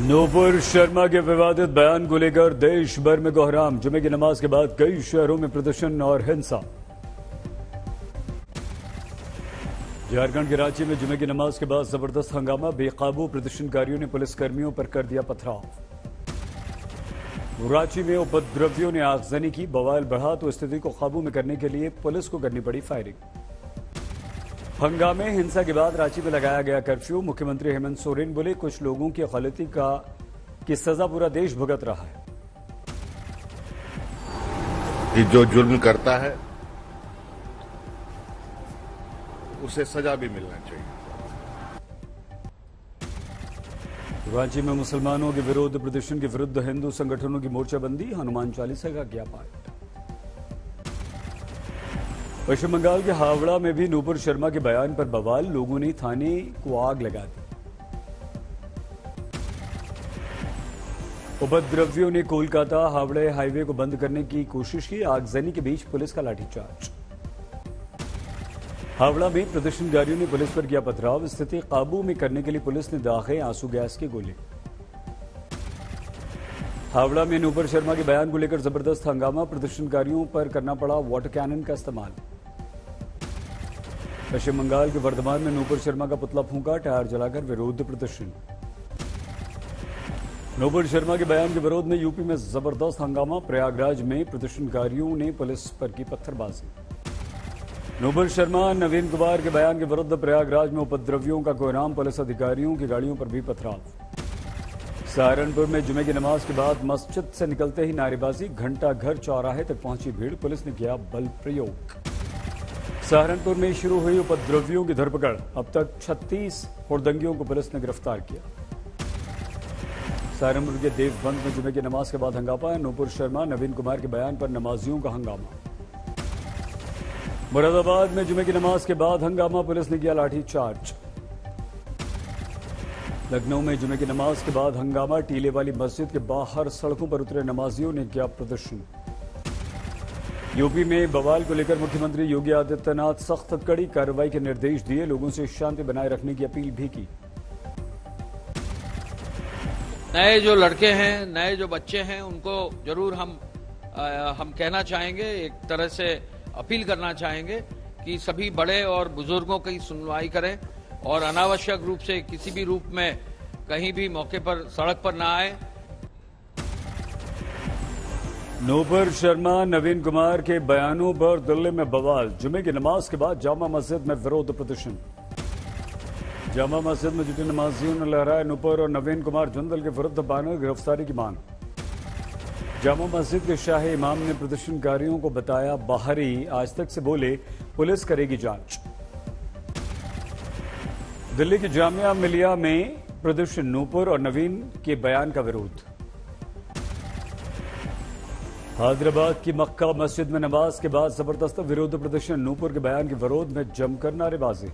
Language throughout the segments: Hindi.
नूपुर शर्मा के विवादित बयान को लेकर देश भर में कोहराम। जुमे की नमाज के बाद कई शहरों में प्रदर्शन और हिंसा। झारखंड के रांची में जुमे की नमाज के बाद जबरदस्त हंगामा। बेकाबू प्रदर्शनकारियों ने पुलिसकर्मियों पर कर दिया पथराव। रांची में उपद्रवियों ने आगजनी की। बवाल बढ़ा तो स्थिति को काबू में करने के लिए पुलिस को करनी पड़ी फायरिंग। हंगामे हिंसा के बाद रांची में लगाया गया कर्फ्यू। मुख्यमंत्री हेमंत सोरेन बोले, कुछ लोगों की गलती की सजा पूरा देश भुगत रहा है। कि जो जुर्म करता है उसे सजा भी मिलना चाहिए। रांची में मुसलमानों के विरोध प्रदर्शन के विरुद्ध हिंदू संगठनों की मोर्चाबंदी। हनुमान चालीसा का किया पाठ। पश्चिम बंगाल के हावड़ा में भी नूपुर शर्मा के बयान पर बवाल। लोगों ने थाने को आग लगा दी। उपद्रवियों ने कोलकाता हावड़े हाईवे को बंद करने की कोशिश की। आगजनी के बीच पुलिस का लाठीचार्ज। हावड़ा में प्रदर्शनकारियों ने पुलिस पर किया पथराव। स्थिति काबू में करने के लिए पुलिस ने दागे आंसू गैस के गोले। हावड़ा में नूपुर शर्मा के बयान को लेकर जबरदस्त हंगामा। प्रदर्शनकारियों पर करना पड़ा वाटर कैनन का इस्तेमाल। पश्चिम बंगाल के वर्धमान में नूपुर शर्मा का पुतला फूंका। टायर जलाकर विरोध प्रदर्शन। नूपुर शर्मा के बयान के विरोध में यूपी में जबरदस्त हंगामा। प्रयागराज में प्रदर्शनकारियों ने पुलिस पर की पत्थरबाजी। नूपुर शर्मा नवीन कुमार के बयान के विरुद्ध प्रयागराज में उपद्रवियों का कोहराम। पुलिस अधिकारियों की गाड़ियों पर भी पथराव। सहारनपुर में जुमे की नमाज के बाद मस्जिद से निकलते ही नारेबाजी। घंटा घर चौराहे तक पहुंची भीड़। पुलिस ने किया बल प्रयोग। सहारनपुर में शुरू हुई उपद्रवियों की धरपकड़। अब तक 36 हुड़दंगियों को पुलिस ने गिरफ्तार किया। सहारनपुर के देवबंद में जुमे की नमाज के बाद हंगामा। नूपुर शर्मा नवीन कुमार के बयान पर नमाजियों का हंगामा। मुरादाबाद में जुमे की नमाज के बाद हंगामा। पुलिस ने किया लाठीचार्ज। लखनऊ में जुमे की नमाज के बाद हंगामा। टीले वाली मस्जिद के बाहर सड़कों पर उतरे नमाजियों ने किया प्रदर्शन। यूपी में बवाल को लेकर मुख्यमंत्री योगी आदित्यनाथ सख्त कड़ी कार्रवाई के निर्देश दिए। लोगों से शांति बनाए रखने की अपील भी की। नए जो लड़के हैं, नए जो बच्चे हैं, उनको जरूर हम कहना चाहेंगे, एक तरह से अपील करना चाहेंगे कि सभी बड़े और बुजुर्गों की सुनवाई करें और अनावश्यक रूप से किसी भी रूप में कहीं भी मौके पर सड़क पर ना आए। नूपुर शर्मा नवीन कुमार के बयानों पर दिल्ली में बवाल। जुमे की नमाज के बाद जामा मस्जिद में विरोध प्रदर्शन। जामा मस्जिद में जुटे नमाजियों ने लहराए नूपुर और नवीन कुमार जुंदल के विरुद्ध बैनर। गिरफ्तारी की मांग। जामा मस्जिद के शाही इमाम ने प्रदर्शनकारियों को बताया बाहरी। आज तक से बोले, पुलिस करेगी जांच। दिल्ली की जामिया मिलिया में प्रदर्शन। नूपुर और नवीन के बयान का विरोध। हैदराबाद की मक्का मस्जिद में नमाज के बाद जबरदस्त विरोध प्रदर्शन। नूपुर के बयान के विरोध में जमकर नारेबाजी।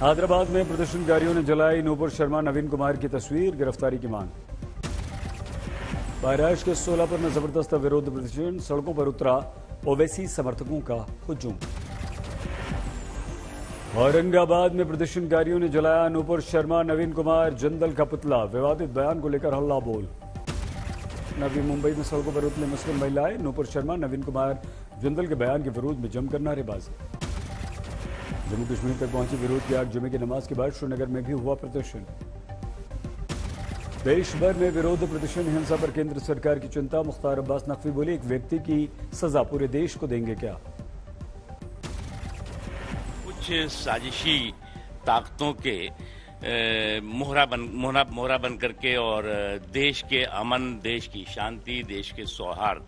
हैदराबाद में प्रदर्शनकारियों ने जलाई नूपुर शर्मा नवीन कुमार की तस्वीर। गिरफ्तारी की मांग। महाराष्ट्र के सोलापुर में जबरदस्त विरोध प्रदर्शन। सड़कों पर उतरा ओवैसी समर्थकों का हुजूम। औरंगाबाद में प्रदर्शनकारियों ने जलाया नूपुर शर्मा नवीन कुमार जुंदल का पुतला। विवादित बयान को लेकर हल्ला बोल। नवी मुंबई में सड़कों पर उतरे मुस्लिम महिलाएं। नूपुर शर्मा नवीन कुमार जुंदल के बयान के विरोध में जमकर नारेबाजी। जम्मू कश्मीर तक पहुंची विरोध की आग। जुमे की नमाज के बाद श्रीनगर में भी हुआ प्रदर्शन। देश भर में विरोध प्रदर्शन। हिंसा पर केंद्र सरकार की चिंता। मुख्तार अब्बास नकवी बोले, एक व्यक्ति की सजा पूरे देश को देंगे क्या। कुछ साजिशी ताकतों के मोहरा बन करके और देश के अमन, देश की शांति, देश के सौहार्द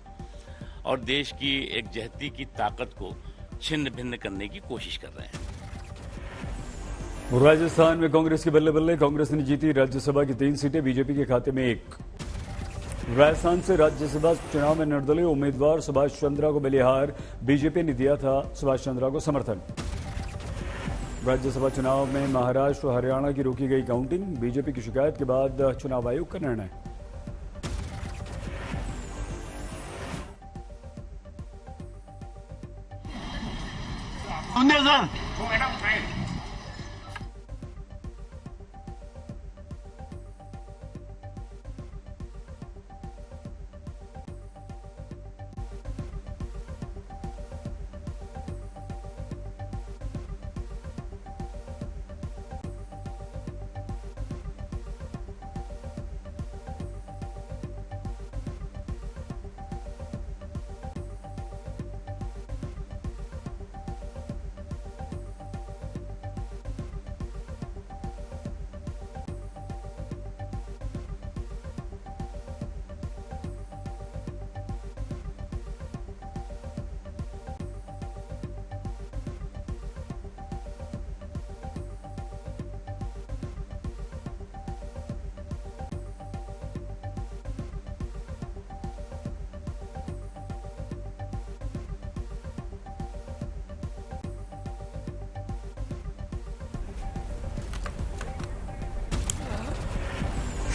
और देश की एक जहती की ताकत को छिन्न भिन्न करने की कोशिश कर रहे हैं। राजस्थान में कांग्रेस के बल्ले बल्ले। कांग्रेस ने जीती राज्यसभा की 3 सीटें। बीजेपी के खाते में 1। राजस्थान से राज्यसभा चुनाव में निर्दलीय उम्मीदवार सुभाष चंद्रा को मिली हार। बीजेपी ने दिया था सुभाष चंद्रा को समर्थन। राज्यसभा चुनाव में महाराष्ट्र और हरियाणा की रोकी गई काउंटिंग। बीजेपी की शिकायत के बाद चुनाव आयोग का निर्णय।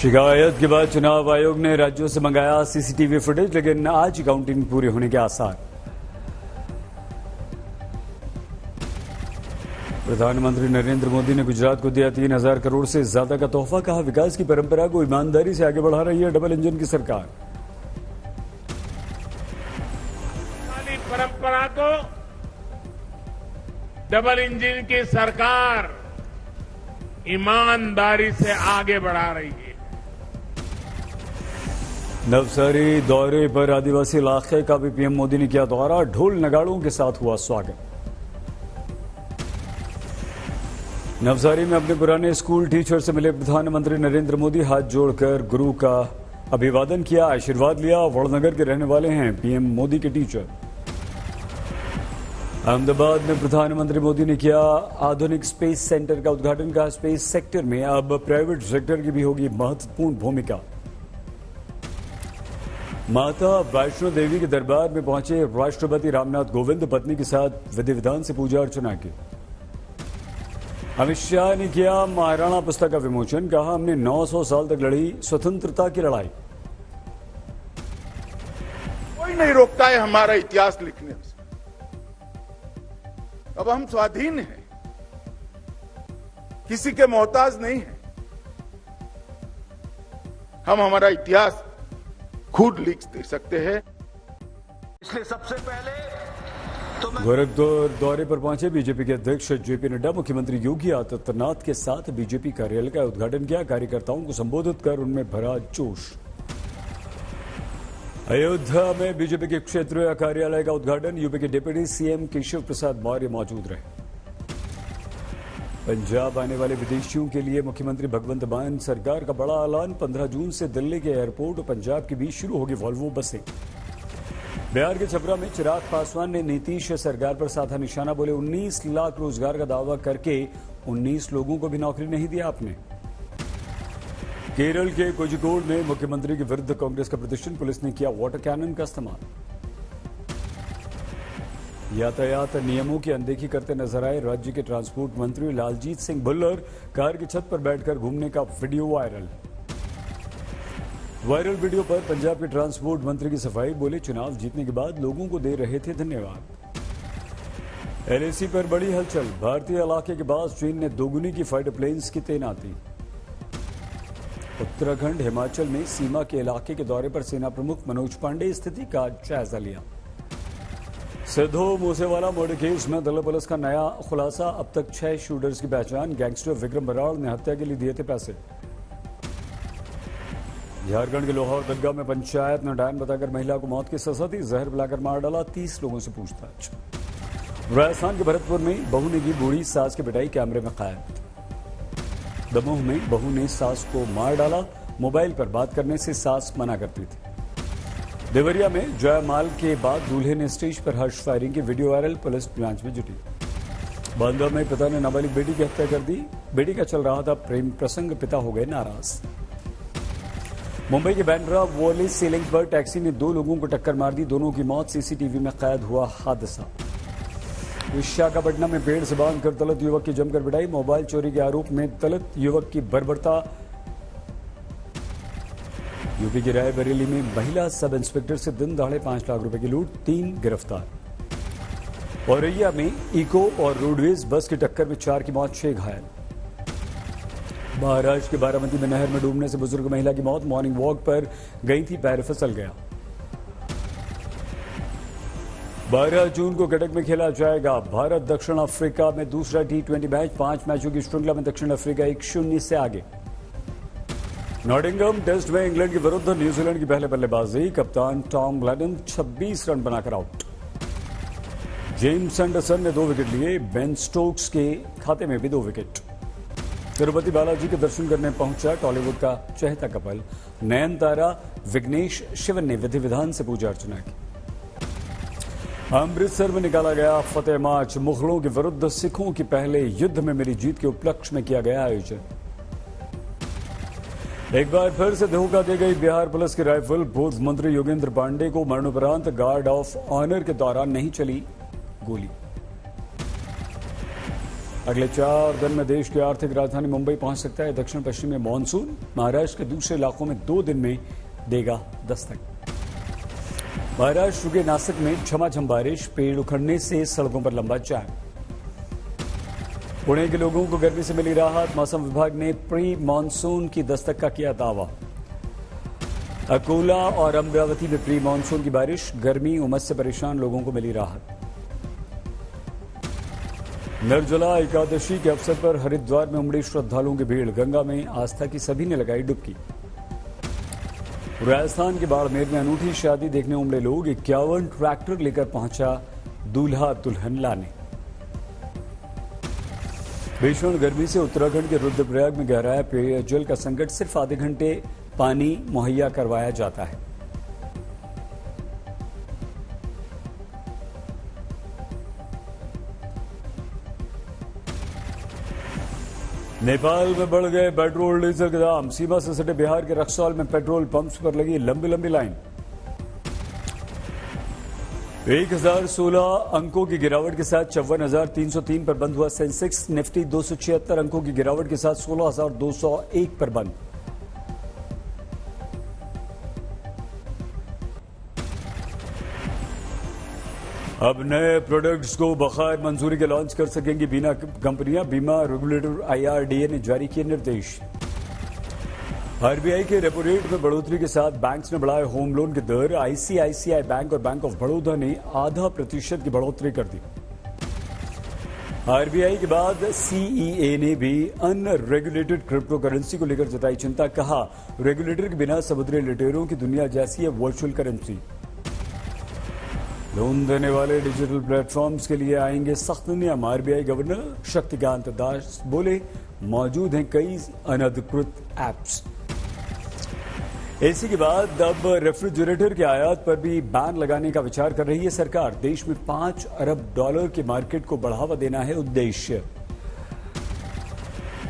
शिकायत के बाद चुनाव आयोग ने राज्यों से मंगाया सीसीटीवी फुटेज, लेकिन आज काउंटिंग पूरे होने के आसार। प्रधानमंत्री नरेंद्र मोदी ने गुजरात को दिया 3,000 करोड़ से ज्यादा का तोहफा, कहा विकास की परंपरा को ईमानदारी से आगे बढ़ा रही है डबल इंजन की सरकार। परंपरा को डबल इंजन की सरकार ईमानदारी से आगे बढ़ा रही है। नवसारी दौरे पर आदिवासी इलाके का भी पीएम मोदी ने किया दौरा, ढोल नगाड़ों के साथ हुआ स्वागत। नवसारी में अपने पुराने स्कूल टीचर से मिले प्रधानमंत्री नरेंद्र मोदी, हाथ जोड़कर गुरु का अभिवादन किया, आशीर्वाद लिया। वड़नगर के रहने वाले हैं पीएम मोदी के टीचर। अहमदाबाद में प्रधानमंत्री मोदी ने किया आधुनिक स्पेस सेंटर का उद्घाटन, का स्पेस सेक्टर में अब प्राइवेट सेक्टर की भी होगी महत्वपूर्ण भूमिका। माता वैष्णो देवी के दरबार में पहुंचे राष्ट्रपति रामनाथ कोविंद, पत्नी के साथ विधि विधान से पूजा अर्चना की। अमित शाह ने किया महाराणा पुस्तक का विमोचन, कहा हमने 900 साल तक लड़ी स्वतंत्रता की लड़ाई। कोई नहीं रोकता है हमारा इतिहास लिखने से। अब हम स्वाधीन हैं, किसी के मोहताज नहीं हैं। हम हमारा इतिहास खुद लिख सकते हैं। इसलिए सबसे पहले गोरखपुर दौरे पर पहुंचे बीजेपी के अध्यक्ष जेपी नड्डा, मुख्यमंत्री योगी आदित्यनाथ के साथ बीजेपी कार्यालय का उद्घाटन किया, कार्यकर्ताओं को संबोधित कर उनमें भरा जोश। अयोध्या में बीजेपी के क्षेत्रीय कार्यालय का उद्घाटन, यूपी के डिप्टी सीएम केशव प्रसाद मौर्य मौजूद रहे। पंजाब आने वाले विदेशियों के लिए मुख्यमंत्री भगवंत मान सरकार का बड़ा ऐलान, 15 जून से दिल्ली के एयरपोर्ट और पंजाब के बीच शुरू होगी वॉल्वो बसें। बिहार के छपरा में चिराग पासवान ने नीतीश सरकार पर साधा निशाना, बोले 19 लाख रोजगार का दावा करके 19 लोगों को भी नौकरी नहीं दिया आपने। केरल के कोझिकोड में मुख्यमंत्री के विरुद्ध कांग्रेस का प्रदर्शन, पुलिस ने किया वाटर कैनन का इस्तेमाल। यातायात नियमों की अनदेखी करते नजर आए राज्य के ट्रांसपोर्ट मंत्री लालजीत सिंह भुल्लर, कार की छत पर बैठकर घूमने का वीडियो वायरल वीडियो पर पंजाब के ट्रांसपोर्ट मंत्री की सफाई, बोले चुनाव जीतने के बाद लोगों को दे रहे थे धन्यवाद। एलएसी पर बड़ी हलचल, भारतीय इलाके के बाद चीन ने दोगुनी की फाइटर प्लेन्स की तैनाती। उत्तराखंड हिमाचल में सीमा के इलाके के दौरे पर सेना प्रमुख मनोज पांडे स्थिति का जायजा लिया। सिद्धू मूसेवाला मर्डर केस में दिल्ली पुलिस का नया खुलासा, अब तक 6 शूटर्स की पहचान, गैंगस्टर विक्रम बराड़ ने हत्या के लिए दिए थे पैसे। झारखंड के लोहार दरगाह में पंचायत ने डायन बताकर महिला को मौत की सजा दी, जहर पिलाकर मार डाला, 30 लोगों से पूछताछ। राजस्थान के भरतपुर में बहू ने की बूढ़ी सास की पिटाई, कैमरे में कैद। दमोह में बहू ने सास को मार डाला, मोबाइल पर बात करने से सास मना करती थी। देवरिया में जयमाल के बाद दूल्हे ने स्टेज पर हर्ष फायरिंग की वीडियो वायरल, पुलिस जांच में जुटी। बांदा में पिता ने नाबालिग बेटी की हत्या कर दी, बेटी का चल रहा था प्रेम प्रसंग, पिता हो गए नाराज। मुंबई के बैंड्रा वॉली सीलिंग पर टैक्सी ने 2 लोगों को टक्कर मार दी, दोनों की मौत, सीसीटीवी में कैद हुआ हादसा। विशाखापट्टनम में पेड़ से बांधकर दलित युवक की जमकर पिटाई, मोबाइल चोरी के आरोप में दलित युवक की बर्बरता। यूपी की रायबरेली में महिला सब इंस्पेक्टर से दिन दहाड़े 5 लाख रुपए की लूट, 3 गिरफ्तार। औरैया में इको और रोडवेज बस की टक्कर में 4 की मौत, 6 घायल। महाराष्ट्र के बारामती में नहर में डूबने से बुजुर्ग महिला की मौत, मॉर्निंग वॉक पर गई थी, पैर फिसल गया। 12 जून को कटक में खेला जाएगा भारत दक्षिण अफ्रीका में दूसरा T20 मैच, 5 मैचों की श्रृंखला में दक्षिण अफ्रीका 1-0 से आगे। नॉटिंघम टेस्ट में इंग्लैंड के विरुद्ध न्यूजीलैंड की पहले बल्लेबाजी, कप्तान टॉम ग्लैडन 26 रन बनाकर आउट। जेम्स एंडरसन ने 2 विकेट लिए, बेन स्टोक्स के खाते में भी 2 विकेट। तिरुपति बालाजी के दर्शन करने पहुंचा टॉलीवुड का चहेता कपल, नयनतारा विघ्नेश शिवन ने विधि विधान से पूजा अर्चना की। अमृतसर में निकाला गया फतेह मार्च, मुगलों के विरुद्ध सिखों की पहले युद्ध में मिली जीत के उपलक्ष्य में किया गया आयोजन। एक बार फिर से धोखा दे गई बिहार पुलिस की राइफल, पूर्व मंत्री योगेंद्र पांडे को मरणोपरांत गार्ड ऑफ ऑनर के दौरान नहीं चली गोली। अगले 4 दिन में देश की आर्थिक राजधानी मुंबई पहुंच सकता है दक्षिण पश्चिमी मानसून। महाराष्ट्र के दूसरे इलाकों में 2 दिन में देगा दस्तक। महाराष्ट्र के नासिक में झमाझम बारिश, पेड़ उखड़ने से सड़कों पर लंबा जाम। पुणे के लोगों को गर्मी से मिली राहत, मौसम विभाग ने प्री मानसून की दस्तक का किया दावा। अकोला और अमरावती में प्री मानसून की बारिश, गर्मी उमस से परेशान लोगों को मिली राहत। निर्जला एकादशी के अवसर पर हरिद्वार में उमड़ी श्रद्धालुओं की भीड़, गंगा में आस्था की सभी ने लगाई डुबकी। राजस्थान के बाड़मेर में अनूठी शादी देखने उमड़े लोग, 51 ट्रैक्टर लेकर पहुंचा दूल्हा दुल्हन लाने। भीषण गर्मी से उत्तराखंड के रुद्रप्रयाग में गहराया पेयजल का संकट, सिर्फ आधे घंटे पानी मुहैया करवाया जाता है। नेपाल में बढ़ गए पेट्रोल डीजल के दाम, सीमा से सटे बिहार के रक्सौल में पेट्रोल पंप्स पर लगी लंबी लंबी लाइन। 1016 अंकों की गिरावट के साथ 54,303 पर बंद हुआ सेंसेक्स। निफ्टी 276 अंकों की गिरावट के साथ 16,201 पर बंद। अब नए प्रोडक्ट्स को बगैर मंजूरी के लॉन्च कर सकेंगी बीमा कंपनियां, बीमा रेगुलेटर आईआरडीए ने जारी किए निर्देश। आरबीआई के रेपो रेट में बढ़ोतरी के साथ बैंक्स ने बढ़ाए होम लोन की दर, आईसीआईसीआई बैंक और बैंक ऑफ बड़ौदा ने 0.5% की बढ़ोतरी कर दी। आरबीआई के बाद सीईए ने भी अनरेगुलेटेड क्रिप्टो करेंसी को लेकर जताई चिंता, कहा रेगुलेटर के बिना समुद्री लुटेरों की दुनिया जैसी है वर्चुअल करेंसी। लोन देने वाले डिजिटल प्लेटफॉर्म्स के लिए आएंगे सख्त नियम, आरबीआई गवर्नर शक्तिकांत दास बोले मौजूद हैं कई अनधिकृत ऐप्स। एसी के बाद अब रेफ्रिजरेटर के आयात पर भी बैन लगाने का विचार कर रही है सरकार। देश में $5 अरब के मार्केट को बढ़ावा देना है उद्देश्य।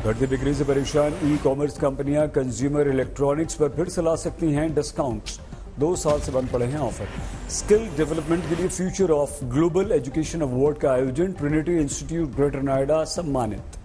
बढ़ती बिक्री से परेशान ई कॉमर्स कंपनियां कंज्यूमर इलेक्ट्रॉनिक्स पर फिर से ला सकती हैं डिस्काउंट्स। 2 साल से बंद पड़े हैं ऑफर। स्किल डेवलपमेंट के लिए future of global education award का आयोजन, ट्रिनिटी इंस्टीट्यूट ग्रेटर नोएडा सम्मानित।